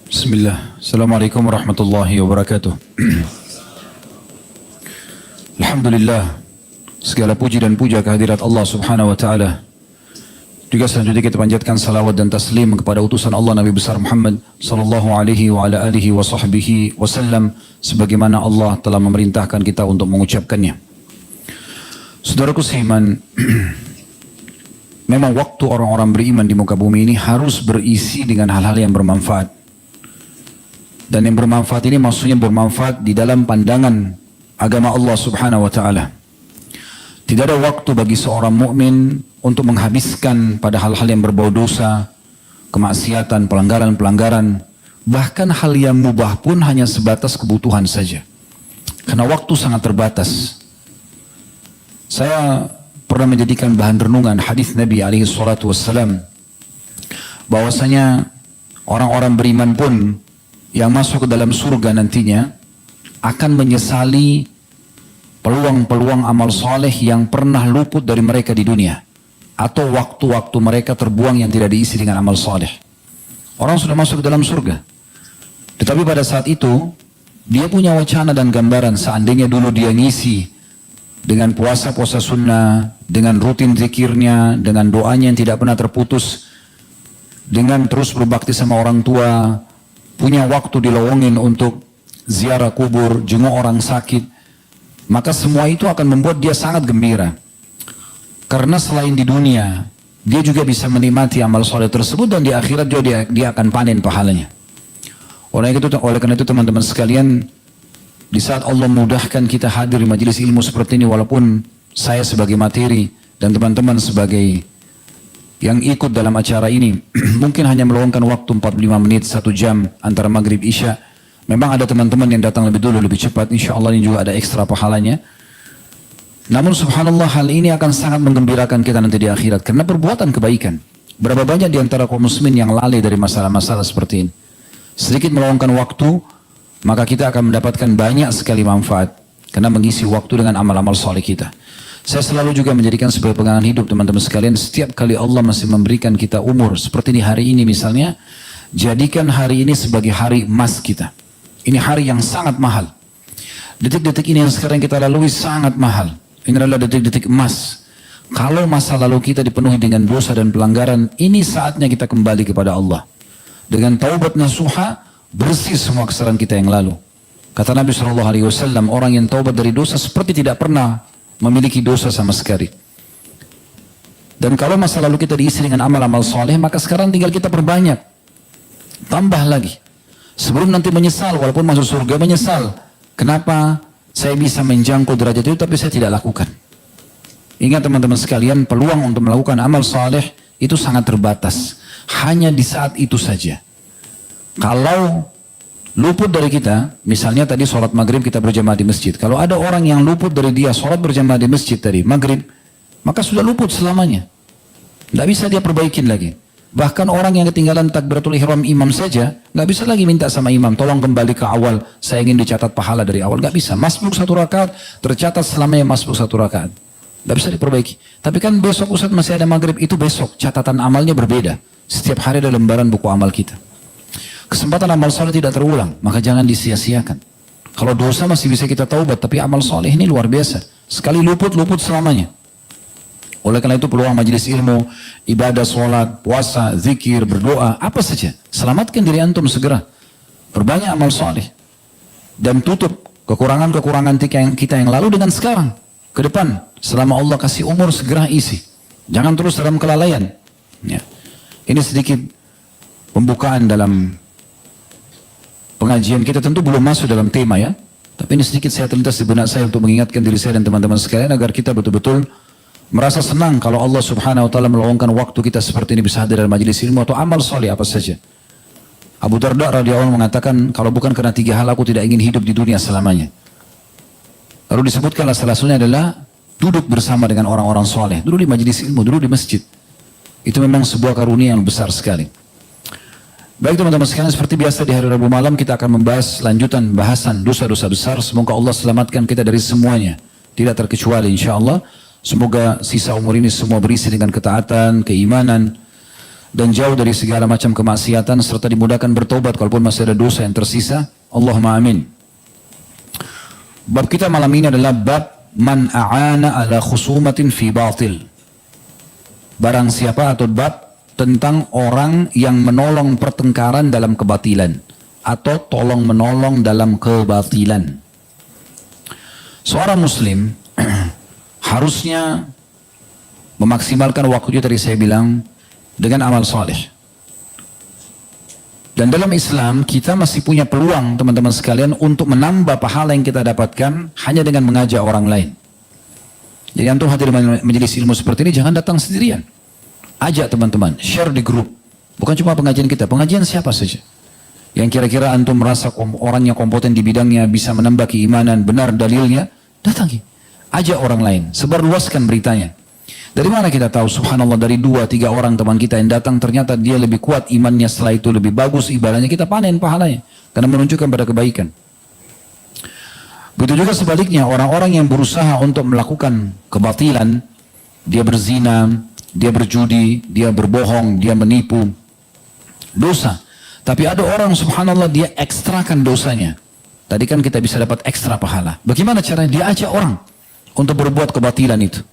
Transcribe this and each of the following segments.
Bismillah. Assalamualaikum warahmatullahi wabarakatuh. Alhamdulillah. Segala puji dan puja kehadirat Allah subhanahu wa ta'ala. Juga selanjutnya kita panjatkan salawat dan taslim kepada utusan Allah Nabi besar Muhammad sallallahu alaihi wa ala alihi wa sahbihi wasallam, sebagaimana Allah telah memerintahkan kita untuk mengucapkannya. Saudaraku seiman, memang waktu orang-orang beriman di muka bumi ini harus berisi dengan hal-hal yang bermanfaat. Dan yang bermanfaat ini maksudnya bermanfaat di dalam pandangan agama Allah subhanahu wa ta'ala. Tidak ada waktu bagi seorang mukmin untuk menghabiskan pada hal-hal yang berbau dosa, kemaksiatan, pelanggaran-pelanggaran, bahkan hal yang mubah pun hanya sebatas kebutuhan saja. Karena waktu sangat terbatas. Saya pernah menjadikan bahan renungan hadis Nabi alaihi salatu wassalam, bahwasanya orang-orang beriman pun yang masuk ke dalam surga nantinya akan menyesali peluang-peluang amal soleh yang pernah luput dari mereka di dunia, atau waktu-waktu mereka terbuang yang tidak diisi dengan amal soleh. Orang sudah masuk ke dalam surga, tetapi pada saat itu dia punya wacana dan gambaran, seandainya dulu dia ngisi dengan puasa-puasa sunnah, dengan rutin zikirnya, dengan doanya yang tidak pernah terputus, dengan terus berbakti sama orang tua, punya waktu dilowongin untuk ziarah kubur, jenguk orang sakit, maka semua itu akan membuat dia sangat gembira. Karena selain di dunia, dia juga bisa menikmati amal soleh tersebut, dan di akhirat juga dia akan panen pahalanya. Oleh karena itu teman-teman sekalian, di saat Allah memudahkan kita hadir di majelis ilmu seperti ini, walaupun saya sebagai materi dan teman-teman sebagai yang ikut dalam acara ini mungkin hanya meluangkan waktu 45 menit, 1 jam antara maghrib isya. Memang ada teman-teman yang datang lebih dulu, lebih cepat, insya Allah ini juga ada ekstra pahalanya. Namun subhanallah, hal ini akan sangat menggembirakan kita nanti di akhirat karena perbuatan kebaikan. Berapa banyak di antara kaum muslimin yang lalai dari masalah-masalah seperti ini. Sedikit meluangkan waktu, maka kita akan mendapatkan banyak sekali manfaat karena mengisi waktu dengan amal-amal soleh kita. Saya selalu juga menjadikan sebagai pegangan hidup teman-teman sekalian, setiap kali Allah masih memberikan kita umur seperti di hari ini misalnya, jadikan hari ini sebagai hari emas kita. Ini hari yang sangat mahal. Detik-detik ini yang sekarang kita lalui sangat mahal. Ini adalah detik-detik emas. Kalau masa lalu kita dipenuhi dengan dosa dan pelanggaran, ini saatnya kita kembali kepada Allah. Dengan taubat nasuha, bersih semua kesalahan kita yang lalu. Kata Nabi SAW, orang yang taubat dari dosa seperti tidak pernah memiliki dosa sama sekali. Dan kalau masa lalu kita diisi dengan amal-amal soleh, maka sekarang tinggal kita perbanyak. Tambah lagi. Sebelum nanti menyesal, walaupun masuk surga menyesal. Kenapa saya bisa menjangkau derajat itu tapi saya tidak lakukan? Ingat teman-teman sekalian, peluang untuk melakukan amal soleh itu sangat terbatas. Hanya di saat itu saja. Kalau luput dari kita, misalnya tadi sholat maghrib kita berjamaah di masjid. Kalau ada orang yang luput dari dia sholat berjamaah di masjid tadi, maghrib, maka sudah luput selamanya. Tidak bisa dia perbaikin lagi. Bahkan orang yang ketinggalan takbiratul ihram imam saja, nggak bisa lagi minta sama imam, tolong kembali ke awal, saya ingin dicatat pahala dari awal. Nggak bisa. Masbuk 1 rakaat, tercatat selamanya masbuk 1 rakaat. Nggak bisa diperbaiki. Tapi kan besok Ustaz masih ada maghrib, itu besok. Catatan amalnya berbeda. Setiap hari ada lembaran buku amal kita. Kesempatan amal soleh tidak terulang, maka jangan disia-siakan. Kalau dosa masih bisa kita taubat, tapi amal soleh ini luar biasa. Sekali luput, luput selamanya. Oleh karena itu peluang majelis ilmu, ibadah, sholat, puasa, zikir, berdoa, apa saja. Selamatkan diri antum segera. Perbanyak amal soleh. Dan tutup kekurangan-kekurangan kita yang lalu dengan sekarang. Ke depan, selama Allah kasih umur, segera isi. Jangan terus dalam kelalaian. Ya. Ini sedikit pembukaan dalam pengajian kita, tentu belum masuk dalam tema ya. Tapi ini sedikit saya terlintas di benak saya untuk mengingatkan diri saya dan teman-teman sekalian agar kita betul-betul merasa senang kalau Allah subhanahu wa ta'ala meluangkan waktu kita seperti ini bisa hadir dalam majelis ilmu atau amal soleh apa saja. Abu Darda radhiyallahu anhu mengatakan, kalau bukan karena 3 hal aku tidak ingin hidup di dunia selamanya. Lalu disebutkanlah salah satunya adalah duduk bersama dengan orang-orang soleh, duduk di majelis ilmu, duduk di masjid. Itu memang sebuah karunia yang besar sekali. Baik teman-teman sekalian, seperti biasa di hari Rabu malam kita akan membahas lanjutan bahasan dosa-dosa besar. Semoga Allah selamatkan kita dari semuanya, tidak terkecuali insya Allah. Semoga sisa umur ini semua berisi dengan ketaatan, keimanan, dan jauh dari segala macam kemaksiatan serta dimudahkan bertobat kalaupun masih ada dosa yang tersisa. Allahumma amin. Bab kita malam ini adalah bab man a'ana ala khusumatin fi batil. Barang siapa, atau bab tentang orang yang menolong pertengkaran dalam kebatilan atau tolong menolong dalam kebatilan. Seorang muslim harusnya memaksimalkan waktunya, tadi saya bilang, dengan amal saleh. Dan dalam Islam kita masih punya peluang teman-teman sekalian untuk menambah pahala yang kita dapatkan hanya dengan mengajak orang lain. Jadi antum hadir majelis ilmu seperti ini jangan datang sendirian. Ajak teman-teman, share di grup. Bukan cuma pengajian kita, pengajian siapa saja yang kira-kira antum merasa orangnya kompeten di bidangnya, bisa menambah keimanan, benar dalilnya, datangi. Ajak orang lain, sebarluaskan beritanya. Dari mana kita tahu? Subhanallah, dari 2-3 orang teman kita yang datang ternyata dia lebih kuat imannya, setelah itu lebih bagus ibadahnya, kita panen pahalanya karena menunjukkan pada kebaikan. Begitu juga sebaliknya, orang-orang yang berusaha untuk melakukan kebatilan, dia berzina, dia berjudi, dia berbohong, dia menipu, dosa. Tapi ada orang subhanallah dia ekstrakan dosanya. Tadi kan kita bisa dapat ekstra pahala. Bagaimana caranya? Dia ajak orang untuk berbuat kebatilan itu.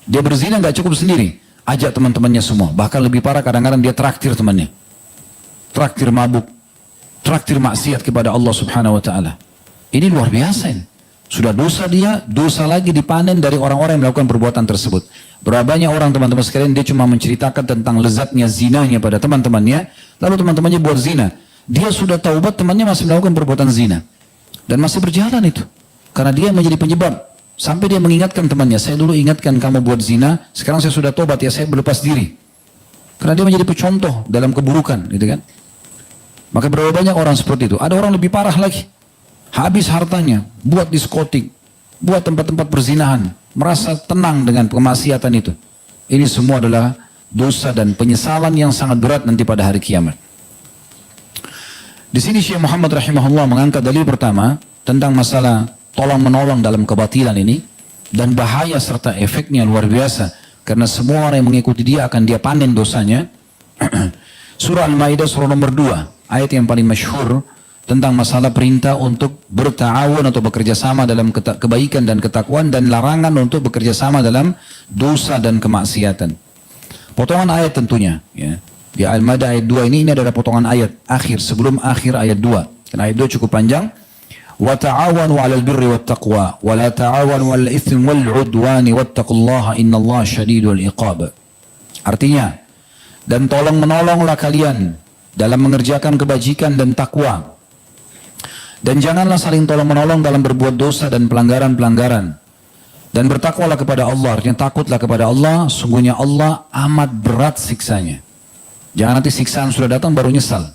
Dia berzina nggak cukup sendiri, ajak teman-temannya semua. Bahkan lebih parah, kadang-kadang dia traktir temannya, traktir mabuk, traktir maksiat kepada Allah subhanahu wa ta'ala. Ini luar biasa ini. Sudah dosa dia, dosa lagi dipanen dari orang-orang yang melakukan perbuatan tersebut. Berapa banyak orang teman-teman sekalian, dia cuma menceritakan tentang lezatnya zinanya pada teman-temannya, lalu teman-temannya buat zina. Dia sudah taubat, temannya masih melakukan perbuatan zina. Dan masih berjalan itu. Karena dia menjadi penyebab. Sampai dia mengingatkan temannya, saya dulu ingatkan kamu buat zina, sekarang saya sudah taubat ya, saya berlepas diri. Karena dia menjadi pencontoh dalam keburukan, gitu kan. Maka berapa banyak orang seperti itu. Ada orang lebih parah lagi. Habis hartanya, buat diskotik, buat tempat-tempat perzinahan, merasa tenang dengan kemaksiatan itu. Ini semua adalah dosa dan penyesalan yang sangat berat nanti pada hari kiamat. Di sini Syekh Muhammad rahimahullah mengangkat dalil pertama tentang masalah tolong menolong dalam kebatilan ini, dan bahaya serta efeknya luar biasa karena semua orang yang mengikuti dia akan dia panen dosanya. Surah Al-Maidah surah nomor 2, ayat yang paling masyhur tentang masalah perintah untuk berta'awun atau bekerja sama dalam kebaikan dan ketakwaan, dan larangan untuk bekerja sama dalam dosa dan kemaksiatan. Potongan ayat tentunya ya. Di Al-Maidah ayat 2 ini adalah potongan ayat akhir sebelum akhir ayat 2. Karena ayat 2 cukup panjang. Wa ta'awanu 'alal birri wat taqwa wa la ta'awanu 'alal itsmi wal 'udwani wattaqullaha innallaha syadidul iqab. Artinya, dan tolong menolonglah kalian dalam mengerjakan kebajikan dan takwa. Dan janganlah saling tolong menolong dalam berbuat dosa dan pelanggaran-pelanggaran. Dan bertakwalah kepada Allah, artinya takutlah kepada Allah, sungguhnya Allah amat berat siksanya. Jangan nanti siksaan sudah datang baru nyesal.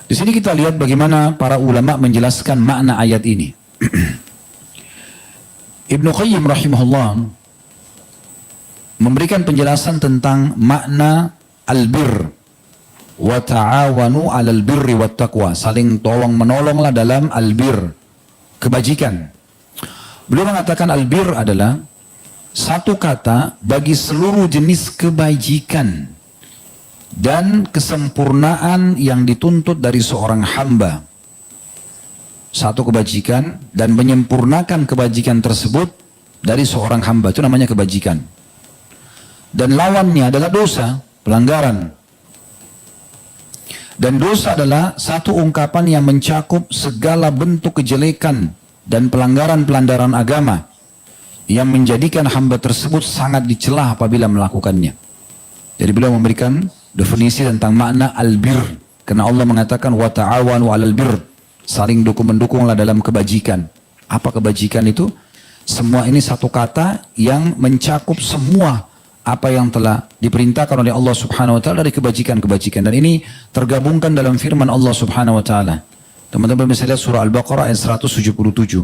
Di sini kita lihat bagaimana para ulama menjelaskan makna ayat ini. Ibnu Qayyim rahimahullah memberikan penjelasan tentang makna albir. Wa ta'awanu 'alal birri wat taqwa. Saling tolong menolonglah dalam albir, kebajikan. Beliau mengatakan albir adalah satu kata bagi seluruh jenis kebajikan dan kesempurnaan yang dituntut dari seorang hamba. Satu kebajikan dan menyempurnakan kebajikan tersebut dari seorang hamba, itu namanya kebajikan. Dan lawannya adalah dosa, pelanggaran. Dan dosa adalah satu ungkapan yang mencakup segala bentuk kejelekan dan pelanggaran-pelanggaran agama yang menjadikan hamba tersebut sangat dicela apabila melakukannya. Jadi beliau memberikan definisi tentang makna albir, karena Allah mengatakan wa ta'awanu 'alal bir, saling mendukunglah dalam kebajikan. Apa kebajikan itu? Semua ini satu kata yang mencakup semua apa yang telah diperintahkan oleh Allah subhanahu wa ta'ala dari kebajikan-kebajikan. Dan ini tergabungkan dalam firman Allah subhanahu wa ta'ala. Teman-teman bisa lihat surah Al-Baqarah ayat 177.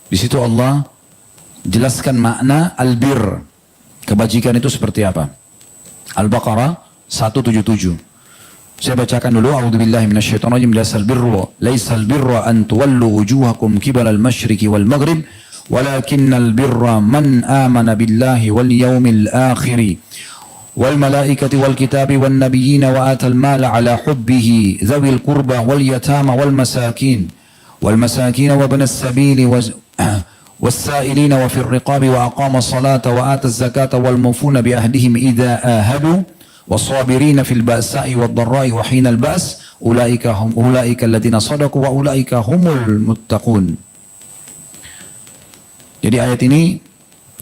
Di situ Allah jelaskan makna albir. Kebajikan itu seperti apa? Al-Baqarah 177. Saya bacakan dulu. A'udzubillahi minasyaitonirrajim. Laisal birra an tuwallu wujuhakum qibala al-masyriqi wal maghrib walakinnal birra man amana billahi wal yawmil akhir wal malaikati wal kitabi wan nabiyyin wa atal mala ala hubbihi dzawil qurba wal yatama wal masakin wa ibnas sabili والسائلين وفي الرقاب وأقام الصلاة وآتى الزكاة والموفون بأهدهم إذا آهدوا والصابرين في البأساء والضراء وحين البأس أولئك الذين صدقوا وأولئك هم المتقون. Jadi ayat ini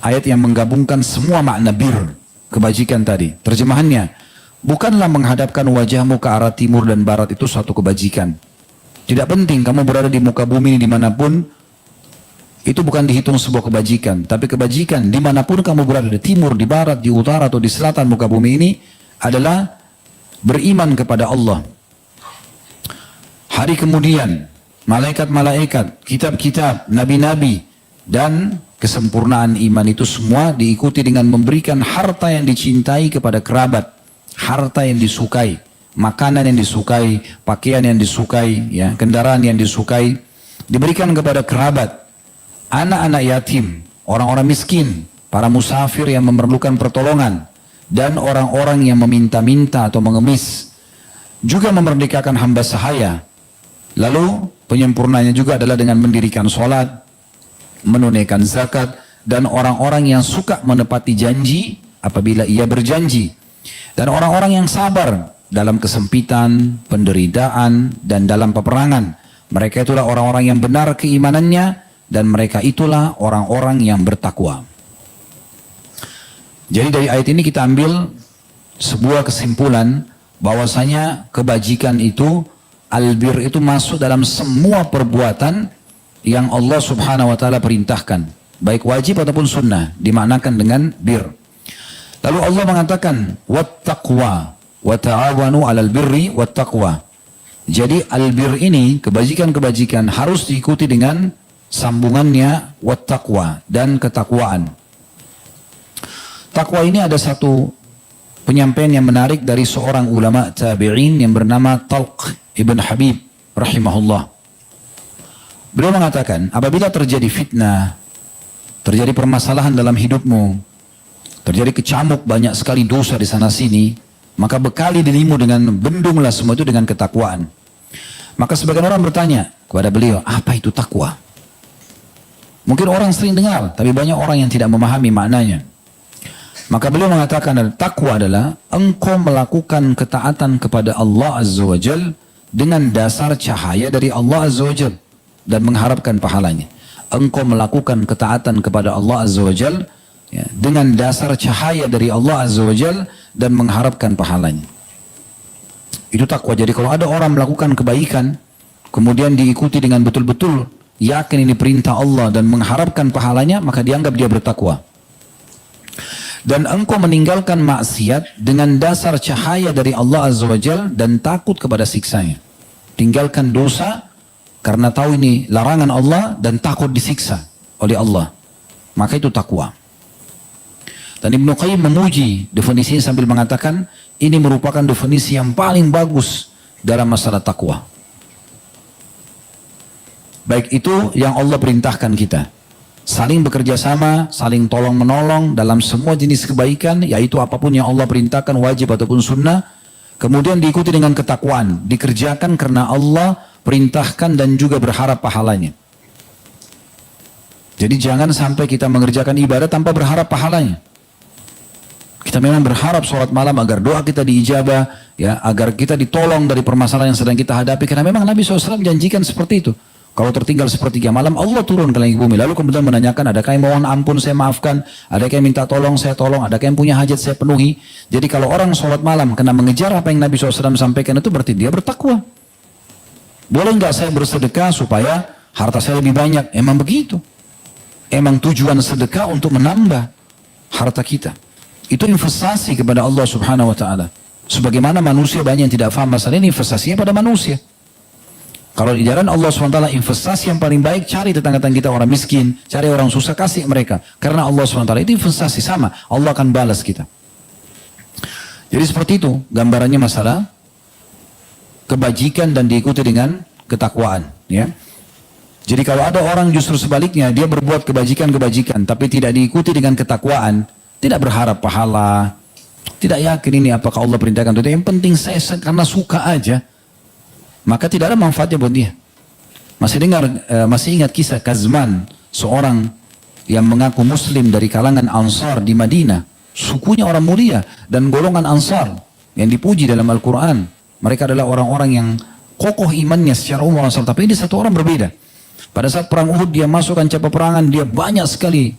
ayat yang menggabungkan semua makna bir, kebajikan tadi. Terjemahannya, bukanlah menghadapkan wajahmu ke arah timur dan barat itu suatu kebajikan. Tidak penting kamu berada di muka bumi ini dimanapun, itu bukan dihitung sebuah kebajikan. Tapi kebajikan dimanapun kamu berada, di timur, di barat, di utara, atau di selatan muka bumi ini, adalah beriman kepada Allah. Hari kemudian, malaikat-malaikat, kitab-kitab, nabi-nabi, dan kesempurnaan iman itu semua diikuti dengan memberikan harta yang dicintai kepada kerabat, harta yang disukai, makanan yang disukai, pakaian yang disukai, ya, kendaraan yang disukai, diberikan kepada kerabat, anak-anak yatim, orang-orang miskin, para musafir yang memerlukan pertolongan, dan orang-orang yang meminta-minta atau mengemis. Juga memerdekakan hamba sahaya. Lalu penyempurnanya juga adalah dengan mendirikan sholat, menunaikan zakat, dan orang-orang yang suka menepati janji apabila ia berjanji. Dan orang-orang yang sabar dalam kesempitan, penderitaan, dan dalam peperangan. Mereka itulah orang-orang yang benar keimanannya, dan mereka itulah orang-orang yang bertakwa. Jadi dari ayat ini kita ambil sebuah kesimpulan bahwasanya kebajikan itu, albir itu masuk dalam semua perbuatan yang Allah subhanahu wa ta'ala perintahkan. Baik wajib ataupun sunnah, dimaknakan dengan bir. Lalu Allah mengatakan, wattaqwa, wa ta'awanu alal birri wattaqwa. Jadi albir ini, kebajikan-kebajikan harus diikuti dengan sambungannya wattaqwa, dan ketakwaan. Takwa ini ada satu penyampaian yang menarik dari seorang ulama tabi'in yang bernama Talq ibn Habib rahimahullah. Beliau mengatakan, apabila terjadi fitnah, terjadi permasalahan dalam hidupmu, terjadi kecamuk, banyak sekali dosa di sana sini, maka bekali dirimu dengan, bendunglah semua itu dengan ketakwaan. Maka sebagian orang bertanya kepada beliau, apa itu takwa? Mungkin orang sering dengar, tapi banyak orang yang tidak memahami maknanya. Maka beliau mengatakan, takwa adalah engkau melakukan ketaatan kepada Allah Azza wa Jal dengan dasar cahaya dari Allah Azza wa Jal dan mengharapkan pahalanya. Engkau melakukan ketaatan kepada Allah Azza wa Jal, ya, dengan dasar cahaya dari Allah Azza wa Jal dan mengharapkan pahalanya. Itu takwa. Jadi kalau ada orang melakukan kebaikan, kemudian diikuti dengan betul-betul yakin ini perintah Allah dan mengharapkan pahalanya, maka dianggap dia bertakwa. Dan engkau meninggalkan maksiat dengan dasar cahaya dari Allah Azza wa Jal dan takut kepada siksanya. Tinggalkan dosa karena tahu ini larangan Allah dan takut disiksa oleh Allah. Maka itu takwa. Dan Ibnu Qayyim memuji definisinya sambil mengatakan, ini merupakan definisi yang paling bagus dalam masalah takwa. Baik itu yang Allah perintahkan kita. Saling bekerja sama, saling tolong menolong dalam semua jenis kebaikan, yaitu apapun yang Allah perintahkan, wajib ataupun sunnah. Kemudian diikuti dengan ketakwaan, dikerjakan karena Allah perintahkan dan juga berharap pahalanya. Jadi jangan sampai kita mengerjakan ibadah tanpa berharap pahalanya. Kita memang berharap sholat malam agar doa kita diijabah, ya, agar kita ditolong dari permasalahan yang sedang kita hadapi. Karena memang Nabi SAW janjikan seperti itu. Kalau tertinggal sepertiga malam, Allah turun ke langit bumi. Lalu kemudian menanyakan, adakah yang mohon ampun, saya maafkan. Adakah yang minta tolong, saya tolong. Adakah yang punya hajat, saya penuhi. Jadi kalau orang sholat malam kena mengejar apa yang Nabi SAW sampaikan, itu berarti dia bertakwa. Boleh nggak saya bersedekah supaya harta saya lebih banyak? Emang begitu. Emang tujuan sedekah untuk menambah harta kita. Itu investasi kepada Allah Subhanahu wa Ta'ala. Sebagaimana manusia banyak yang tidak faham masalah ini, investasinya pada manusia. Kalau di jalan Allah SWT, investasi yang paling baik, cari tetangga-tetangga kita orang miskin, cari orang susah, kasih mereka. Karena Allah SWT itu investasi sama, Allah akan balas kita. Jadi seperti itu gambarannya masalah kebajikan dan diikuti dengan ketakwaan. Ya. Jadi kalau ada orang justru sebaliknya, dia berbuat kebajikan-kebajikan, tapi tidak diikuti dengan ketakwaan, tidak berharap pahala, Tidak yakin ini apakah Allah perintahkan atau tidak. Yang penting saya karena suka aja. Maka tidak ada manfaatnya buat dia. Masih ingat kisah Kazman, seorang yang mengaku muslim dari kalangan Ansar di Madinah. Sukunya orang mulia dan golongan Ansar yang dipuji dalam Al-Quran. Mereka adalah orang-orang yang kokoh imannya secara umum Ansar. Tapi ini satu orang berbeda. Pada saat perang Uhud dia masuk kancah peperangan, dia banyak sekali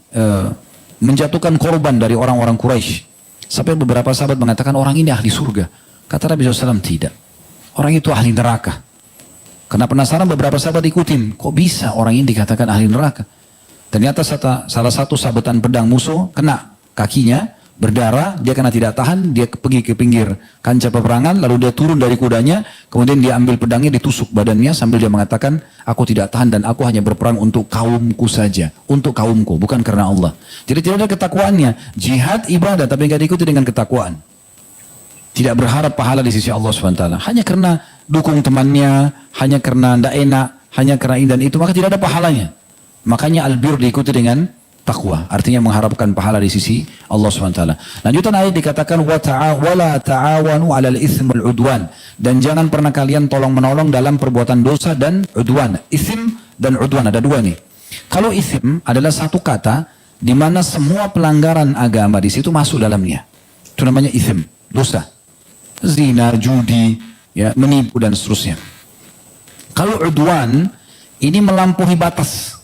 menjatuhkan korban dari orang-orang Quraisy. Sampai beberapa sahabat mengatakan orang ini ahli surga. Kata Nabi SAW, tidak. Orang itu ahli neraka. Karena penasaran beberapa sahabat ikutin. Kok bisa orang ini dikatakan ahli neraka? Ternyata salah satu sabetan pedang musuh kena kakinya, berdarah, dia karena tidak tahan, dia pergi ke pinggir kancah peperangan, lalu dia turun dari kudanya, kemudian dia ambil pedangnya, ditusuk badannya sambil dia mengatakan, aku tidak tahan dan aku hanya berperang untuk kaumku saja. Untuk kaumku, bukan karena Allah. Jadi tidak ada ketakwaannya. Jihad ibadah, tapi tidak diikuti dengan ketakwaan. Tidak berharap pahala di sisi Allah SWT. Hanya karena dukung temannya, hanya karena tidak enak, hanya karena ini dan itu, maka tidak ada pahalanya. Makanya albir diikuti dengan takwa. Artinya mengharapkan pahala di sisi Allah SWT. Lanjutan ayat dikatakan, wala ta'awanu 'alal itsmi wal 'udwan. Dan jangan pernah kalian tolong-menolong dalam perbuatan dosa dan udwan. Ithm dan udwan, ada dua nih. Kalau ithm adalah satu kata di mana semua pelanggaran agama di situ masuk dalamnya. Itu namanya ithm, dosa. Zina, judi, ya, menipu dan seterusnya. Kalau udwan ini melampaui batas.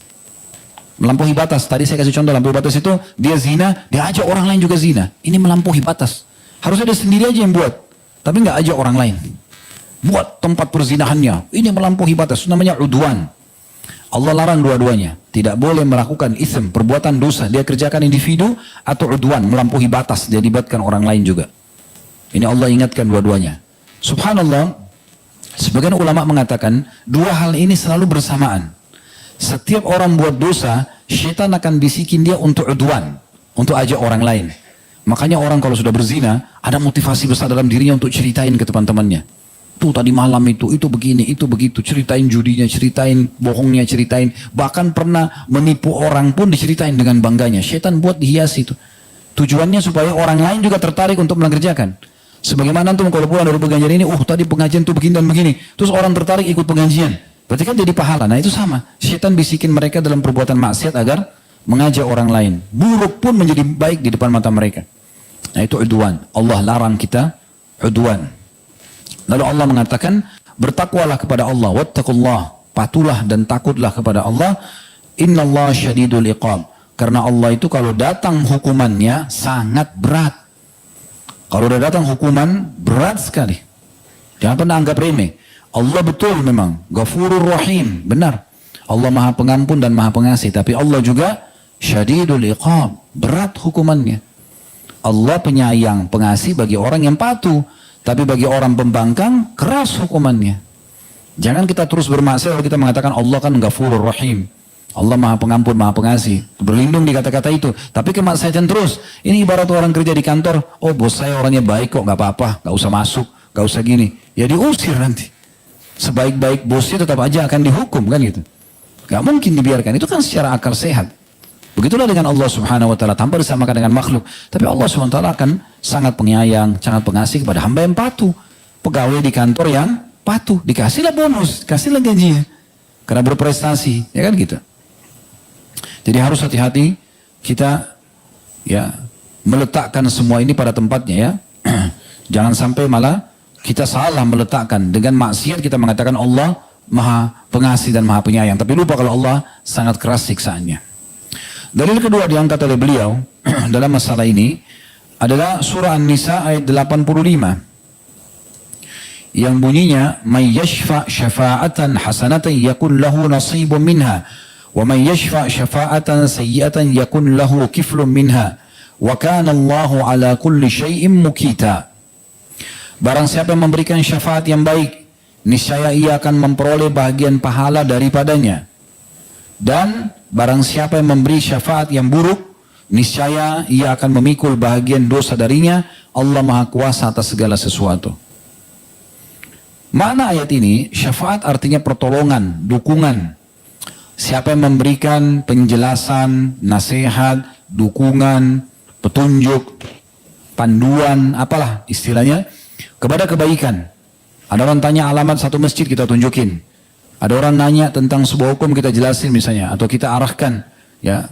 Melampaui batas. Tadi saya kasih contoh melampaui batas itu dia zina, dia ajak orang lain juga zina. Ini melampaui batas. Harusnya dia sendiri aja yang buat, tapi nggak ajak orang lain. Buat tempat perzinahannya. Ini melampaui batas. Itu namanya udwan. Allah larang dua-duanya. Tidak boleh melakukan ism, perbuatan dosa. Dia kerjakan individu atau udwan, melampaui batas. Dia libatkan orang lain juga. Ini Allah ingatkan dua-duanya. Subhanallah, sebagian ulama mengatakan dua hal ini selalu bersamaan. Setiap orang buat dosa, syaitan akan bisikin dia untuk udwan, untuk ajak orang lain. Makanya orang kalau sudah berzina, ada motivasi besar dalam dirinya untuk ceritain ke teman-temannya. Tuh tadi malam itu begini, itu begitu. Ceritain judinya, ceritain bohongnya, ceritain. Bahkan pernah menipu orang pun diceritain dengan bangganya. Syaitan buat dihiasi itu. Tujuannya supaya orang lain juga tertarik untuk mengerjakan. Sebagaimana antum kalau pulang dari pengajian ini, tadi pengajian tuh begini dan begini. Terus orang tertarik ikut pengajian. Berarti kan jadi pahala. Nah itu sama. Syaitan bisikin mereka dalam perbuatan maksiat agar mengajak orang lain. Buruk pun menjadi baik di depan mata mereka. Nah itu udwan. Allah larang kita udwan. Lalu Allah mengatakan, bertakwalah kepada Allah. Wattaqullah. Patulah dan takutlah kepada Allah. Innallaha syadidul iqab. Karena Allah itu kalau datang hukumannya sangat berat. Kalau udah datang hukuman, berat sekali. Jangan pernah anggap remeh. Allah betul memang. Ghafurur Rahim. Benar. Allah maha pengampun dan maha pengasih. Tapi Allah juga syadidul iqab. Berat hukumannya. Allah penyayang, pengasih bagi orang yang patuh. Tapi bagi orang pembangkang, keras hukumannya. Jangan kita terus bermaksiat kalau kita mengatakan Allah kan Ghafurur Rahim. Allah maha pengampun, maha pengasih. Berlindung di kata-kata itu. Tapi kemaksiatan terus. Ini ibarat orang kerja di kantor. Oh bos saya orangnya baik kok, gak apa-apa. Gak usah masuk, gak usah gini. Ya diusir nanti. Sebaik-baik bosnya tetap aja akan dihukum kan gitu. Gak mungkin dibiarkan. Itu kan secara akal sehat. Begitulah dengan Allah subhanahu wa ta'ala. Tanpa disamakan dengan makhluk. Tapi Allah subhanahu wa ta'ala akan sangat penyayang, sangat pengasih kepada hamba yang patuh. Pegawai di kantor yang patuh. Dikasihlah bonus, kasihlah gajinya. Karena berprestasi. Ya kan gitu. Jadi harus hati-hati kita ya meletakkan semua ini pada tempatnya ya. Jangan sampai malah kita salah meletakkan. Dengan maksiat kita mengatakan Allah maha pengasih dan maha penyayang. Tapi lupa kalau Allah sangat keras siksaannya. Dalil kedua diangkat oleh beliau dalam masalah ini adalah surah An-Nisa ayat 85. Yang bunyinya may yashfa' syafa'atan hasanatan yakun lahu nasibun minha. وَمَنْ يَشْفَعْ شَفَاعَةً سَيِّئَةً يَكُنْ لَهُ كِفْلٌ مِنْهَا وَكَانَ اللَّهُ عَلَى كُلِّ شَيْءٍ مُكِيتًا. Barang siapa yang memberikan syafaat yang baik, niscaya ia akan memperoleh bahagian pahala daripadanya. Dan barang siapa yang memberi syafaat yang buruk, niscaya ia akan memikul bahagian dosa darinya. Allah Maha Kuasa atas segala sesuatu. Makna ayat ini, syafaat artinya pertolongan, dukungan. Siapa yang memberikan penjelasan, nasihat, dukungan, petunjuk, panduan, apalah istilahnya, kepada kebaikan. Ada orang tanya alamat satu masjid, kita tunjukin. Ada orang nanya tentang sebuah hukum, kita jelasin misalnya, atau kita arahkan, ya,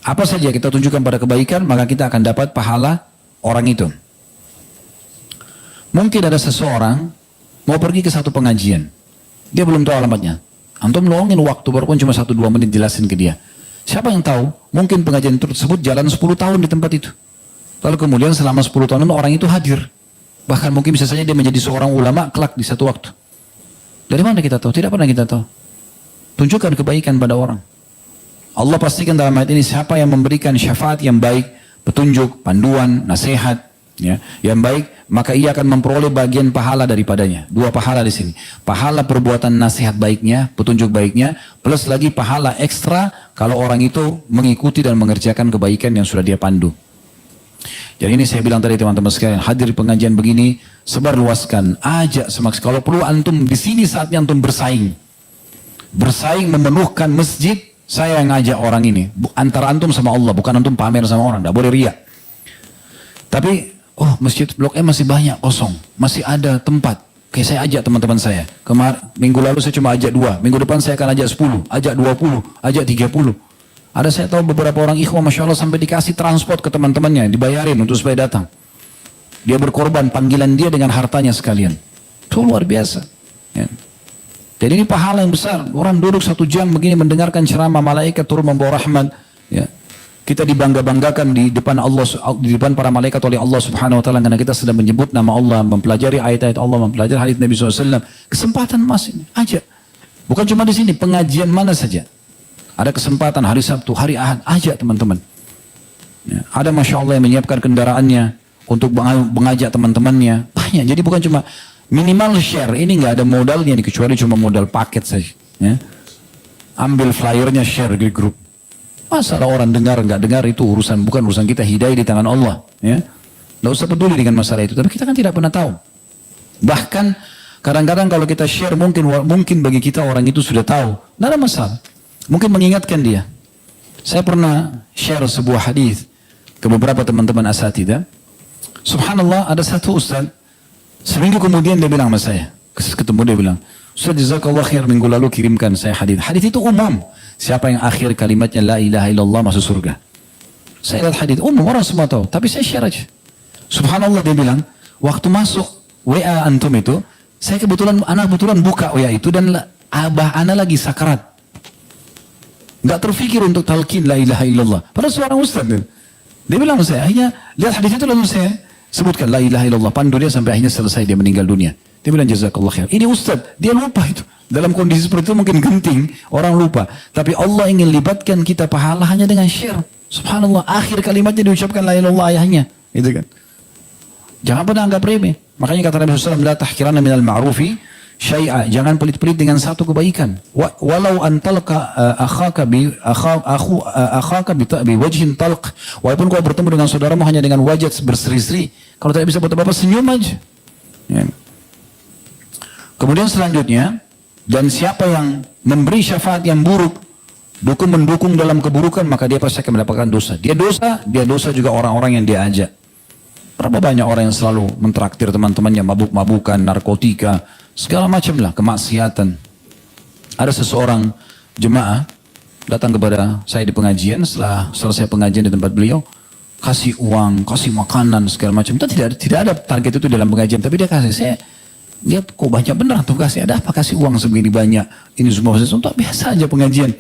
apa saja kita tunjukkan pada kebaikan, maka kita akan dapat pahala orang itu. Mungkin ada seseorang mau pergi ke satu pengajian, dia belum tahu alamatnya. Antum luangin waktu, walaupun cuma 1-2 menit jelasin ke dia. Siapa yang tahu? Mungkin pengajian tersebut jalan 10 tahun di tempat itu. Lalu kemudian selama 10 tahun orang itu hadir. Bahkan mungkin bisa saja dia menjadi seorang ulama kelak di satu waktu. Dari mana kita tahu? Tidak pernah kita tahu. Tunjukkan kebaikan pada orang. Allah pastikan dalam ayat ini siapa yang memberikan syafaat yang baik, petunjuk, panduan, nasihat, ya, yang baik, maka ia akan memperoleh bagian pahala daripadanya. 2 pahala di sini. Pahala perbuatan nasihat baiknya, petunjuk baiknya, plus lagi pahala ekstra kalau orang itu mengikuti dan mengerjakan kebaikan yang sudah dia pandu. Jadi ini saya bilang tadi teman-teman sekalian, hadir pengajian begini, sebarluaskan, ajak semaksimal. Kalau perlu antum di sini saatnya antum bersaing. Bersaing memenuhkan masjid, saya yang ngajak orang ini. Antara antum sama Allah, bukan antum pamer sama orang, tidak boleh riak. Tapi, oh masjid Blok M masih banyak kosong, masih ada tempat. Kayak saya ajak teman-teman saya. Minggu lalu saya cuma ajak 2, minggu depan saya akan ajak 10, ajak 20, ajak 30. Ada saya tahu beberapa orang ikhwah Masya Allah sampai dikasih transport ke teman-temannya, dibayarin untuk supaya datang. Dia berkorban panggilan dia dengan hartanya sekalian. Itu luar biasa. Ya. Jadi ini pahala yang besar. Orang duduk 1 jam begini mendengarkan ceramah, malaikat turun membawa rahmat. Ya. Kita dibangga-banggakan di depan Allah, di depan para malaikat oleh Allah Subhanahu Wa Taala karena kita sedang menyebut nama Allah, mempelajari ayat-ayat Allah, mempelajari hadits Nabi SAW. Kesempatan emas ini, aja. Bukan cuma di sini, pengajian mana saja. Ada kesempatan hari Sabtu, hari Ahad, ajak teman-teman. Ya, ada Masya Allah yang menyiapkan kendaraannya untuk mengajak teman-temannya. Banyak, jadi bukan cuma minimal share. Ini nggak ada modalnya, kecuali cuma modal paket saja. Ya. Ambil flyernya, share di grup. Masalah orang dengar, nggak dengar itu urusan, bukan urusan kita, hidayah di tangan Allah. Ya. Nggak usah peduli dengan masalah itu, tapi kita kan tidak pernah tahu. Bahkan kadang-kadang kalau kita share, mungkin bagi kita orang itu sudah tahu. Nggak ada masalah. Mungkin mengingatkan dia. Saya pernah share sebuah hadis ke beberapa teman-teman asatidah. Subhanallah, ada satu ustaz, seminggu kemudian dia bilang sama saya, ketemu dia bilang, Ustaz jazakallah khair, minggu lalu kirimkan saya hadis. Hadis itu umum. Siapa yang akhir kalimatnya la ilaha illallah masuk surga. Saya lihat hadis umum, orang semua tahu, tapi saya share aja. Subhanallah, dia bilang, waktu masuk WA antum itu, saya kebetulan buka WA itu dan abah ana lagi sakarat. Nggak terfikir untuk talqin la ilaha illallah. Padahal seorang ustaz. Dia bilang saya, akhirnya lihat hadis itu lalu saya sebutkan la ilaha illallah. Pandu dia sampai akhirnya selesai dia meninggal dunia. Dia bilang jazakallah khair. Ini ustaz, dia lupa itu. Dalam kondisi seperti itu mungkin genting, orang lupa. Tapi Allah ingin libatkan kita pahala hanya dengan share. Subhanallah, akhir kalimatnya diucapkan la ilaha illallah ayahnya. Itu kan. Jangan pernah anggap remeh. Makanya kata Nabi SAW, la tahkiranna minal ma'rufi syai'a, jangan pelit-pelit dengan satu kebaikan. Walau antalqa akhaka bi wajhin talq, walaupun kau bertemu dengan saudaramu hanya dengan wajah berseri-seri, kalau tidak bisa buat apa-apa senyum aja. Ya. Kemudian selanjutnya, dan siapa yang memberi syafaat yang buruk, mendukung dalam keburukan, maka dia pasti akan mendapatkan dosa. Dia dosa juga orang-orang yang dia ajak. Berapa banyak orang yang selalu mentraktir teman-temannya mabuk-mabukan, narkotika, segala macam lah, kemaksiatan. Ada seseorang jemaah datang kepada saya di pengajian, setelah selesai pengajian di tempat beliau, kasih uang, kasih makanan, segala macam. Itu tidak ada target itu dalam pengajian, tapi dia kasih. Saya lihat kok banyak benar tuh kasih, ada apa kasih uang segini banyak? Ini semua untuk biasa aja pengajian.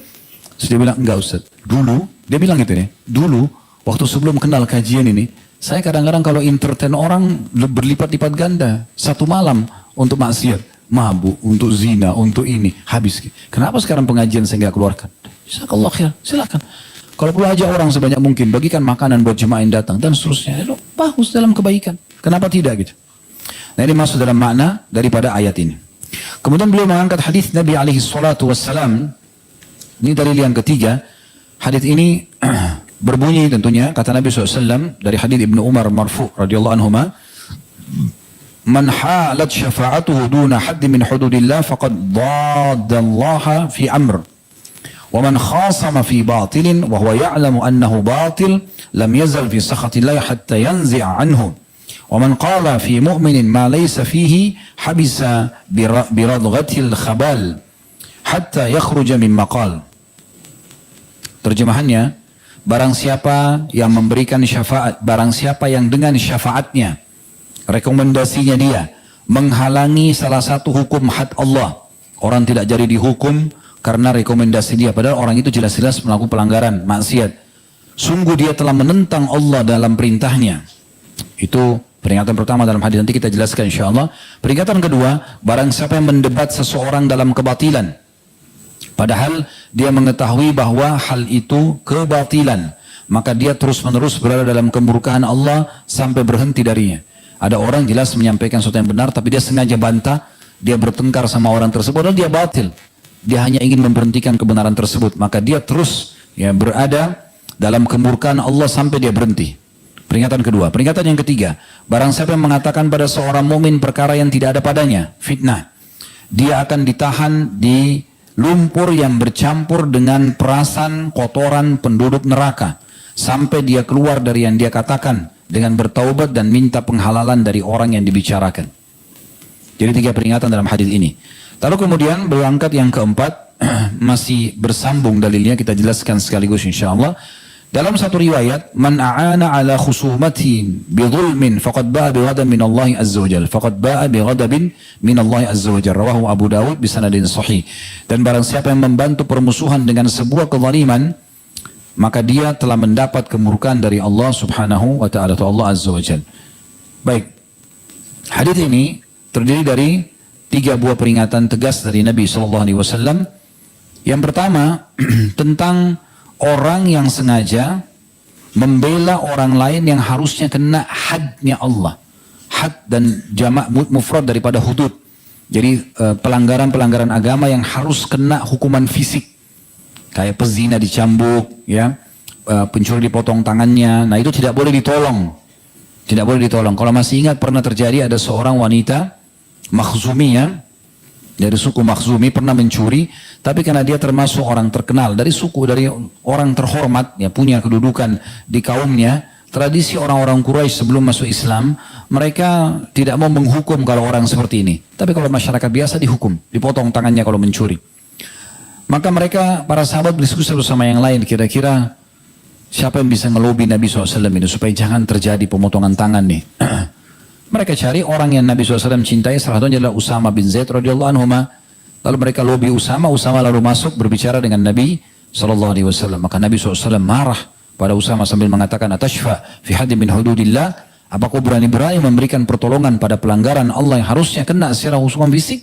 Terus dia bilang, enggak Ustaz, dulu, dia bilang gitu nih, dulu waktu sebelum kenal kajian ini, saya kadang-kadang kalau entertain orang berlipat-lipat ganda, satu malam untuk maksiat, mabuk, untuk zina, untuk ini, habis. Kenapa sekarang pengajian saya nggak keluarkan? Jazakallah khair, silakan. Kalau perlu aja orang sebanyak mungkin, bagikan makanan buat jemaah yang datang, dan seterusnya. Itu bagus dalam kebaikan. Kenapa tidak gitu? Nah ini masuk dalam makna daripada ayat ini. Kemudian beliau mengangkat hadis Nabi alaihi salatu wassalam. Ini dalil yang ketiga. Hadis ini berbunyi tentunya, kata Nabi SAW dari hadis Ibnu Umar marfu radhiyallahu anhuma, man halat syafa'atuhu duna haddi min hududillah faqad daddallaha fi amr وَمَنْ خَاصَمَ فِي بَاطِلٍ وَهُوَ يَعْلَمُ أَنَّهُ بَاطِلٍ لَمْ يَزَلْ فِي سَخَطِ اللَّهِ حَتَّى يَنْزِعَ عَنْهُ وَمَنْ قَالَ فِي مُؤْمِنٍ مَا لَيْسَ فِيهِ حَبِسَ بِرَضْغَةِ الْخَبَالِ حَتَّى يَخْرُجَ مِنْ مَقَالِ. Terjemahannya, barang siapa yang memberikan syafaat, barang siapa yang dengan syafaatnya, rekomendasinya dia menghalangi salah satu hukum had Allah, orang tidak jadi dihukum karena rekomendasi dia, padahal orang itu jelas-jelas melakukan pelanggaran, maksiat. Sungguh dia telah menentang Allah dalam perintahnya. Itu peringatan pertama dalam hadis, nanti kita jelaskan insyaAllah. Peringatan kedua, barang siapa yang mendebat seseorang dalam kebatilan, padahal dia mengetahui bahwa hal itu kebatilan, maka dia terus-menerus berada dalam kemurkaan Allah sampai berhenti darinya. Ada orang jelas menyampaikan sesuatu yang benar, tapi dia sengaja bantah, dia bertengkar sama orang tersebut, padahal dia batil. Dia hanya ingin memberhentikan kebenaran tersebut, maka dia terus berada dalam kemurkaan Allah sampai dia berhenti. Peringatan kedua. Peringatan yang ketiga, barang siapa yang mengatakan pada seorang mukmin perkara yang tidak ada padanya, fitnah, dia akan ditahan di lumpur yang bercampur dengan perasan kotoran penduduk neraka sampai dia keluar dari yang dia katakan dengan bertaubat dan minta penghalalan dari orang yang dibicarakan. Jadi 3 peringatan dalam hadis ini. Lalu kemudian berangkat yang keempat, masih bersambung dalilnya, kita jelaskan sekaligus insyaAllah. Dalam satu riwayat, man a'ana ala khusumati bidhulmin faqad ba'a bighadab min Allah azza wa jalla. Faqad ba'a bighadabin min Allah azza wa jalla. Rawahu Abu Dawud bisanadin sahih. Dan barang siapa yang membantu permusuhan dengan sebuah kezaliman, maka dia telah mendapat kemurkaan dari Allah subhanahu wa ta'ala, atau Allah azza wa jalla. Baik, hadis ini terdiri dari 3 buah peringatan tegas dari Nabi SAW. Yang pertama, tentang orang yang sengaja membela orang lain yang harusnya kena hadnya Allah. Had dan jamak mufrad daripada hudud. Jadi pelanggaran-pelanggaran agama yang harus kena hukuman fisik. Kayak pezina dicambuk, ya, pencuri dipotong tangannya. Nah itu tidak boleh ditolong. Tidak boleh ditolong. Kalau masih ingat, pernah terjadi ada seorang wanita Makhzumi, ya, dari suku Makhzumi, pernah mencuri, tapi karena dia termasuk orang terkenal dari suku, dari orang terhormat, ya, punya kedudukan di kaumnya, tradisi orang-orang Quraisy sebelum masuk Islam, mereka tidak mau menghukum kalau orang seperti ini. Tapi kalau masyarakat biasa dihukum, dipotong tangannya kalau mencuri. Maka mereka, para sahabat berdiskusi bersama yang lain, kira-kira siapa yang bisa ngelobi Nabi SAW ini supaya jangan terjadi pemotongan tangan nih. Mereka cari orang yang Nabi SAW cintai, salah satunya adalah Usama bin Zaid radhiyallahu anhu. Lalu mereka lobi Usama lalu masuk berbicara dengan Nabi SAW. Maka Nabi SAW marah pada Usama sambil mengatakan, atashfa fi haddin min hududillah, apa kau berani-berani memberikan pertolongan pada pelanggaran Allah yang harusnya kena secara hukuman fisik?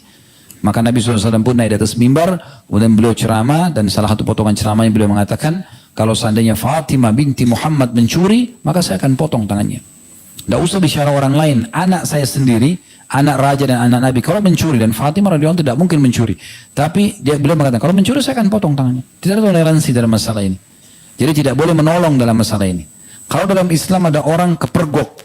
Maka Nabi SAW pun naik di atas mimbar, kemudian beliau ceramah, dan salah satu potongan ceramahnya beliau mengatakan, kalau seandainya Fatimah binti Muhammad mencuri, maka saya akan potong tangannya. Tidak usah bicara orang lain, anak saya sendiri, anak raja dan anak Nabi, kalau mencuri, dan Fatimah radhiyallahu anha tidak mungkin mencuri, tapi beliau mengatakan, kalau mencuri saya akan potong tangannya. Tidak ada toleransi dalam masalah ini. Jadi tidak boleh menolong dalam masalah ini. Kalau dalam Islam ada orang kepergok,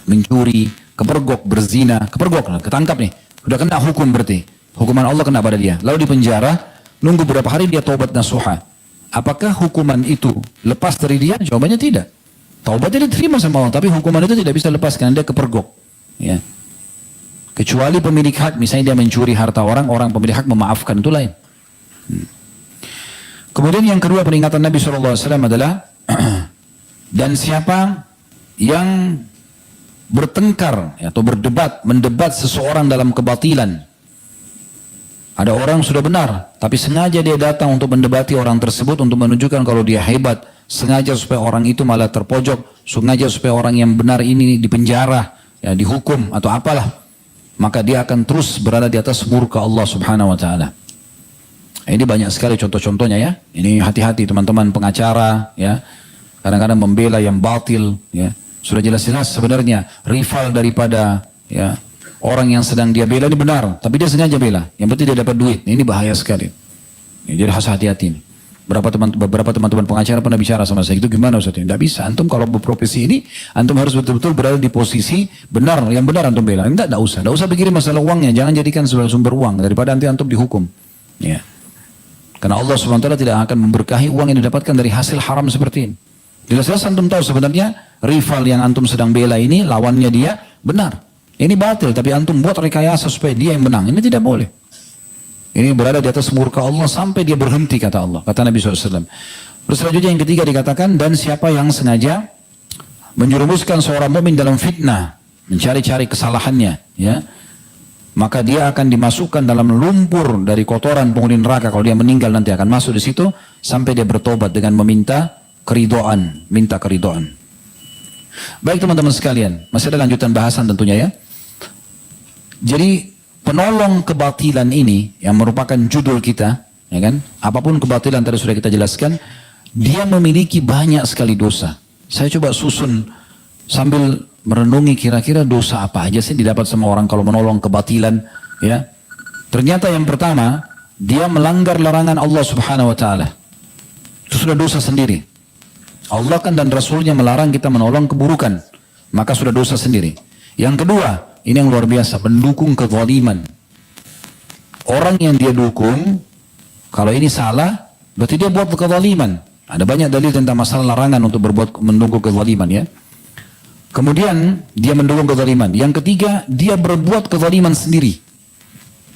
mencuri, kepergok, berzina, kepergok, ketangkap nih, udah kena hukum berarti, hukuman Allah kena pada dia, lalu dipenjara, nunggu beberapa hari dia taubat nasuha. Apakah hukuman itu lepas dari dia? Jawabannya tidak. Taubatnya diterima sama Allah, tapi hukuman itu tidak bisa lepas karena dia kepergok. Ya. Kecuali pemilik hak, misalnya dia mencuri harta orang, pemilik hak memaafkan, itu lain. Kemudian yang kedua peringatan Nabi SAW adalah dan siapa yang bertengkar atau berdebat, mendebat seseorang dalam kebatilan. Ada orang sudah benar, tapi sengaja dia datang untuk mendebati orang tersebut untuk menunjukkan kalau dia hebat, sengaja supaya orang itu malah terpojok, sengaja supaya orang yang benar ini dipenjara, ya, dihukum atau apalah, maka dia akan terus berada di atas murka Allah Subhanahu wa taala. Ini banyak sekali contoh-contohnya, ya. Ini hati-hati teman-teman pengacara, ya. Kadang-kadang membela yang batil, ya. Sudah jelas-jelas sebenarnya rival daripada, ya, orang yang sedang dia bela ini benar, tapi dia sengaja bela, yang penting dia dapat duit. Ini bahaya sekali. Ya, jadi harus hati-hati. Beberapa teman-teman pengacara pernah bicara sama saya, itu gimana Ustaz? Tidak bisa, antum kalau berprofesi ini, antum harus betul-betul berada di posisi benar, yang benar antum bela. Tidak usah pikirin masalah uangnya, jangan jadikan sebagai sumber uang, daripada nanti antum dihukum. Ya. Karena Allah SWT tidak akan memberkahi uang yang didapatkan dari hasil haram seperti ini. Jelas-jelas antum tahu sebenarnya rival yang antum sedang bela ini, lawannya dia benar. Ini batil, tapi antum buat rekayasa supaya dia yang menang. Ini tidak boleh. Ini berada di atas murka Allah sampai dia berhenti, kata Allah. Kata Nabi SAW. Terus selanjutnya yang ketiga dikatakan, dan siapa yang sengaja menjerumuskan seorang mukmin dalam fitnah, mencari-cari kesalahannya, ya, maka dia akan dimasukkan dalam lumpur dari kotoran penghuni neraka. Kalau dia meninggal nanti akan masuk di situ sampai dia bertobat dengan meminta keridoan, minta keridoan. Baik teman-teman sekalian, masih ada lanjutan bahasan tentunya ya. Jadi penolong kebatilan ini yang merupakan judul kita, ya kan? Apapun kebatilan tadi sudah kita jelaskan, dia memiliki banyak sekali dosa. Saya coba susun sambil merenungi kira-kira dosa apa aja sih didapat sama orang kalau menolong kebatilan, ya. Ternyata yang pertama, dia melanggar larangan Allah Subhanahu wa taala. Itu sudah dosa sendiri. Allah kan dan Rasulnya melarang kita menolong keburukan, maka sudah dosa sendiri. Yang kedua, ini yang luar biasa, mendukung kezaliman. Orang yang dia dukung, kalau ini salah, berarti dia buat kezaliman. Ada banyak dalil tentang masalah larangan untuk mendukung kezaliman, ya. Kemudian dia mendukung kezaliman. Yang ketiga, dia berbuat kezaliman sendiri.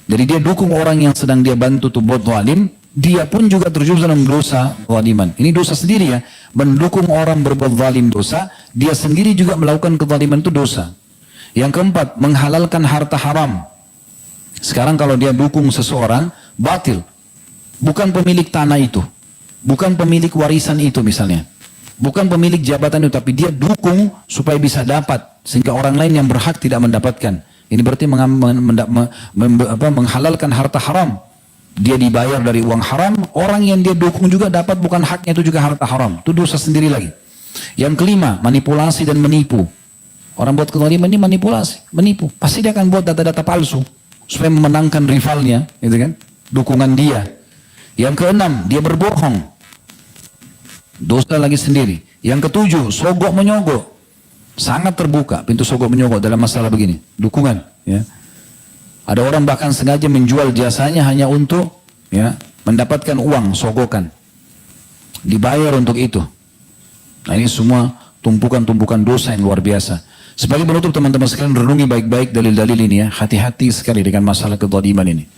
Jadi dia dukung orang yang sedang dia bantu untuk buat zalim, dia pun juga terjerumus dalam dosa kezaliman. Ini dosa sendiri ya. Mendukung orang berbuat zalim dosa, dia sendiri juga melakukan kezaliman itu dosa. Yang keempat, menghalalkan harta haram. Sekarang kalau dia dukung seseorang, batil. Bukan pemilik tanah itu. Bukan pemilik warisan itu misalnya. Bukan pemilik jabatan itu, tapi dia dukung supaya bisa dapat. Sehingga orang lain yang berhak tidak mendapatkan. Ini berarti menghalalkan harta haram. Dia dibayar dari uang haram, orang yang dia dukung juga dapat bukan haknya, itu juga harta haram. Itu dosa sendiri lagi. Yang kelima, manipulasi dan menipu. Orang buat kezaliman ini manipulasi, menipu. Pasti dia akan buat data-data palsu supaya memenangkan rivalnya, gitu kan? Dukungan dia. Yang keenam, dia berbohong. Dosa lagi sendiri. Yang ketujuh, sogok menyogok. Sangat terbuka pintu sogok menyogok dalam masalah begini. Dukungan, ya. Ada orang bahkan sengaja menjual jasanya hanya untuk ya mendapatkan uang sogokan. Dibayar untuk itu. Nah ini semua tumpukan-tumpukan dosa yang luar biasa. Sebagai penutup teman-teman sekalian, renungi baik-baik dalil-dalil ini ya. Hati-hati sekali dengan masalah kezaliman ini.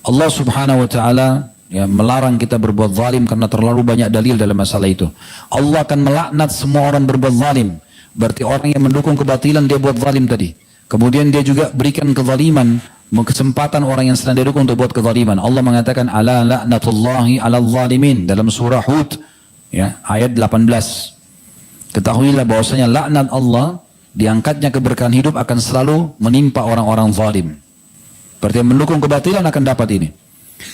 Allah Subhanahu wa taala ya melarang kita berbuat zalim karena terlalu banyak dalil dalam masalah itu. Allah akan melaknat semua orang berbuat zalim. Berarti orang yang mendukung kebatilan dia buat zalim tadi. Kemudian dia juga berikan kezaliman, kesempatan orang yang sedang didukung untuk buat kezaliman. Allah mengatakan ala la'natullahi 'alal zalimin dalam surah Hud ya ayat 18. Ketahuilah bahwasanya laknat Allah, diangkatnya keberkahan hidup akan selalu menimpa orang-orang zalim. Berarti yang mendukung kebatilan akan dapat ini.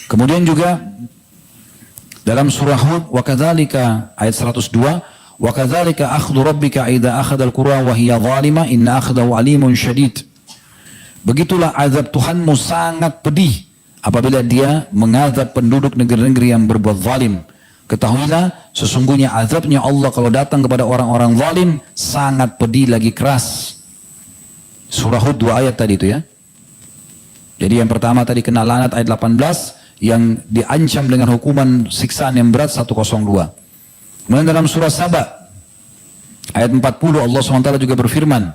Kemudian juga dalam surah Hud wa kadzalika ayat 102 wa kadzalika akhdhu rabbika idza akhadha al-qura wa hiya zalimah inna akhdahu alimun syadid. Begitulah azab Tuhanmu sangat pedih apabila dia mengazab penduduk negeri-negeri yang berbuat zalim. Ketahuilah sesungguhnya azabnya Allah kalau datang kepada orang-orang zalim sangat pedih lagi keras. Surah Hud 2 ayat tadi itu ya. Jadi yang pertama tadi kena laknat ayat 18, yang diancam dengan hukuman siksaan yang berat 102. Kemudian dalam surah Saba ayat 40 Allah SWT juga berfirman,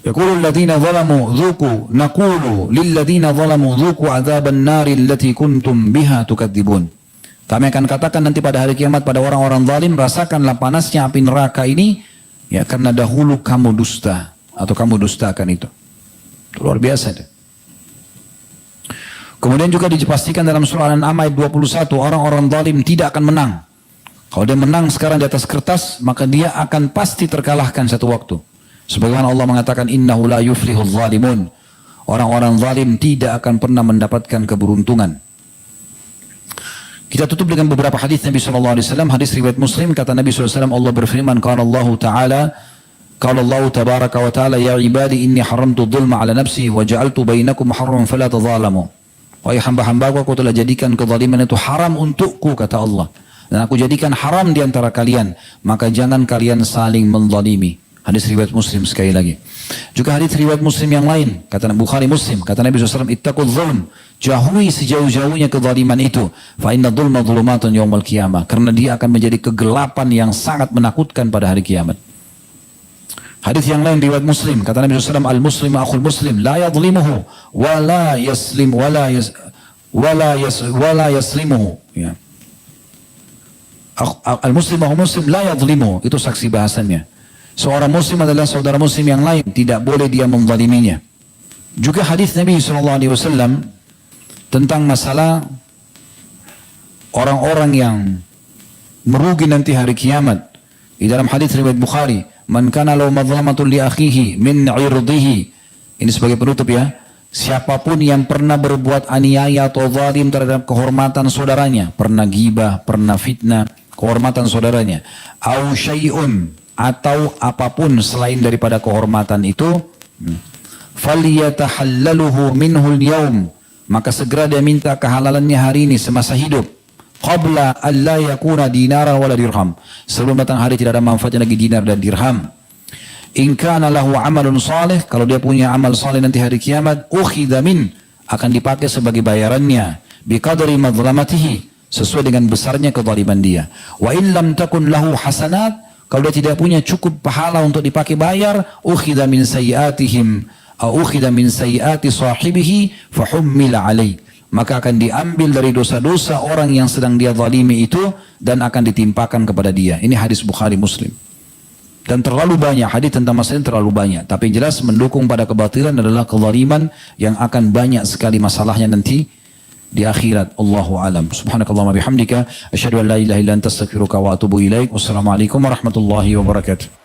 yaqulul ladzina zalamu dzuqu naqulu lil ladzina zalamu dzuqu adzaban nari allati kuntum biha tukadzibun. Kami akan katakan nanti pada hari kiamat pada orang-orang zalim, rasakanlah panasnya api neraka ini ya karena dahulu kamu dusta atau kamu dustakan itu. Luar biasa itu. Kemudian juga dipastikan dalam surah Al-An'am ayat 21, orang-orang zalim tidak akan menang. Kalau dia menang sekarang di atas kertas, maka dia akan pasti terkalahkan satu waktu. Sebagaimana Allah mengatakan innahu la yuflihul zalimun. Orang-orang zalim tidak akan pernah mendapatkan keberuntungan. Kita tutup dengan beberapa hadis Nabi SAW. Hadis riwayat Muslim, kata Nabi SAW, Allah berfirman, qala Allah Ta'ala, qala Allah tabaraka wa ta'ala, ya ibadi inni haramtu dhulma ala nafsi wa ja'altu bainakum haram fala tadhalamu. Wahai hamba-hambaku, aku telah jadikan kezaliman itu haram untukku, kata Allah. Dan aku jadikan haram di antara kalian, maka jangan kalian saling menzalimi. Hadis riwayat Muslim sekali lagi. Juga hadis riwayat Muslim yang lain, kata Bukhari Muslim, kata Nabi SAW, ittaqul dzulm, jauhi sejauh-jauhnya kezaliman itu, fa inna dzulma dzulumatun yaumil qiyamah, karena dia akan menjadi kegelapan yang sangat menakutkan pada hari kiamat. Hadis yang lain riwayat Muslim, kata Nabi SAW, al-muslim akhul muslim, la yadhlimuhu wa la yaslim wa la yaslimuhu. Ya. Al-muslim akhul muslim la yadhlimuhu, itu saksi bahasannya. Seorang muslim adalah saudara muslim yang lain, tidak boleh dia menzaliminya. Juga hadis Nabi SAW tentang masalah orang-orang yang merugi nanti hari kiamat. Di dalam hadis riwayat Bukhari, man kana lahu madlamatun li akhihi min 'irdihi. Ini sebagai penutup ya. Siapapun yang pernah berbuat aniaya atau zalim terhadap kehormatan saudaranya, pernah ghibah, pernah fitnah kehormatan saudaranya, au syai'un, atau apapun selain daripada kehormatan itu, falyatahallaluhu minhul yaum, maka segera dia minta kehalalannya hari ini semasa hidup, qabla alla yakuna dinara wala dirham, sebelum datang hari tidak ada manfaatnya lagi dinar dan dirham. In kana lahu amalun salih, kalau dia punya amal saleh nanti hari kiamat, ukhidha min, akan dipakai sebagai bayarannya, biqadri madlamatihi, sesuai dengan besarnya kezaliman dia. Wa in lam takun lahu hasanat, kalau dia tidak punya cukup pahala untuk dipakai bayar, ukhidha min sayyiatihim au ukhidha min sayyiati sahibihi fahummila alaih, maka akan diambil dari dosa-dosa orang yang sedang dia zalimi itu dan akan ditimpakan kepada dia. Ini hadis Bukhari Muslim. Dan terlalu banyak hadis tentang masalah ini, terlalu banyak, tapi jelas mendukung pada kebatilan adalah kezaliman yang akan banyak sekali masalahnya nanti di akhirat. Allahu alam. Subhanakallahumma bihamdika asyhadu an la ilaha illa anta astaghfiruka wa atubu ilaik. Wassalamualaikum warahmatullahi wabarakatuh.